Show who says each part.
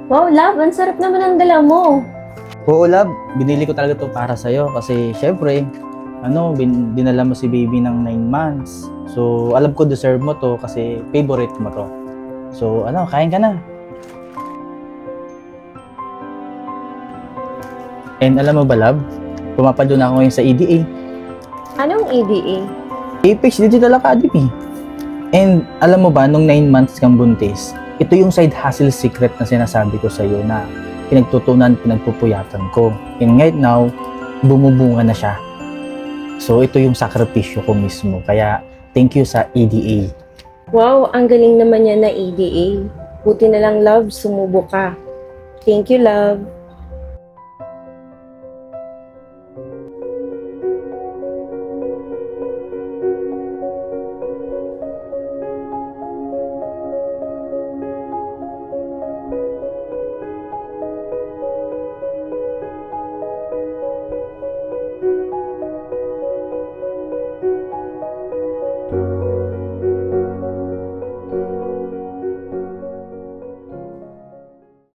Speaker 1: Wow, love, ang sarap naman ang dala mo.
Speaker 2: Oo, love. Binili ko talaga to para sa'yo kasi syempre, dinala mo si baby ng 9 months. So, alam ko deserve mo to kasi favorite mo to. So, kain ka na. And alam mo ba, love? Pumapalo na ako ngayon sa EDA.
Speaker 1: Anong EDA?
Speaker 2: Apex Digital Academy. And alam mo ba, nung 9 months kang buntis, ito yung side hustle secret na sinasabi ko sa'yo na pinagtutunan, pinagpupuyatan ko. And right now, bumubunga na siya. So, ito yung sakripisyo ko mismo. Kaya, thank you sa EDA.
Speaker 1: Wow, ang galing naman niya na EDA. Buti na lang, love, sumubo ka. Thank you, love.